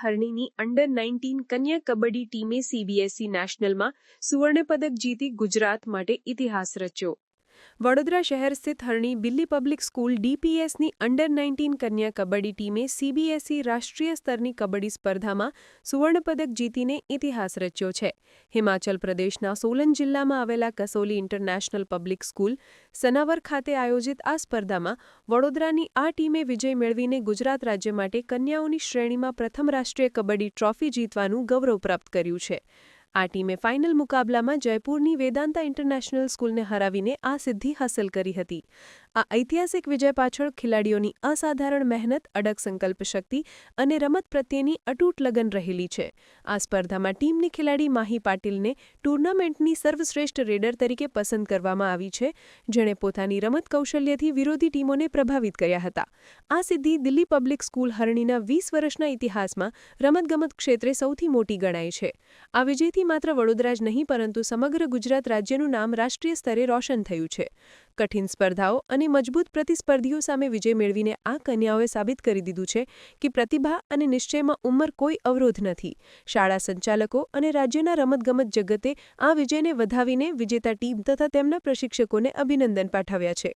હરણીની અંડર-19 કન્યા કબડ્ડી ટીમે સીબીએસઈ નેશનલમાં સુવર્ણપદક જીતી ગુજરાત માટે ઇતિહાસ રચ્યો. વડોદરા શહેર સ્થિત હરણી બિલ્લી પબ્લિક સ્કૂલ ડીપીએસની અંડર-19 કન્યા કબડ્ડી ટીમે સીબીએસઈ રાષ્ટ્રીય સ્તરની કબડ્ડી સ્પર્ધામાં સુવર્ણપદક જીતીને ઇતિહાસ રચ્યો છે. હિમાચલ પ્રદેશના સોલન જિલ્લામાં આવેલા કસોલી ઇન્ટરનેશનલ પબ્લિક સ્કૂલ સનાવર ખાતે આયોજિત આ સ્પર્ધામાં વડોદરાની આ ટીમે વિજય મેળવીને ગુજરાત રાજ્ય માટે કન્યાઓની શ્રેણીમાં પ્રથમ રાષ્ટ્રીય કબડ્ડી ટ્રોફી જીતવાનું ગૌરવ પ્રાપ્ત કર્યું છે. આ ટીમે ફાઇનલ મુકાબલામાં જયપુરની વેદાંતા ઇન્ટરનેશનલ સ્કૂલને હરાવીને આ સિદ્ધિ હાંસલ કરી હતી. આ ઐતિહાસિક વિજય પાછળ ખેલાડીઓની અસાધારણ મહેનત, અડગ સંકલ્પ શક્તિ અને રમત પ્રત્યેની અતૂટ લગન રહેલી છે. આ સ્પર્ધામાં ટીમની ખેલાડી માહી પાટીલને ટુર્નામેન્ટની સર્વશ્રેષ્ઠ રેડર તરીકે પસંદ કરવામાં આવી છે, જેણે પોતાની રમત કૌશલ્યથી વિરોધી ટીમોને પ્રભાવિત કર્યા હતા. આ સિદ્ધિ દિલ્હી પબ્લિક સ્કૂલ હરણીના 20 વર્ષના ઇતિહાસમાં રમતગમત ક્ષેત્રે સૌથી મોટી ગણાય છે. આ વિજયથી માત્ર વડોદરા જ નહીં પરંતુ સમગ્ર ગુજરાત રાજ્યનું નામ રાષ્ટ્રીય સ્તરે રોશન થયું છે. કઠિન સ્પર્ધાઓ અને મજબૂત પ્રતિસ્પર્ધીઓ સામે વિજય મેળવીને આ કન્યાઓએ સાબિત કરી દીધું છે કે પ્રતિભા અને નિશ્ચયમાં ઉંમર કોઈ અવરોધ નથી. શાળા સંચાલકો અને રાજ્યના રમતગમત જગતે આ વિજયને વધાવીને વિજેતા ટીમ તથા તેમના પ્રશિક્ષકોને અભિનંદન પાઠવ્યા છે.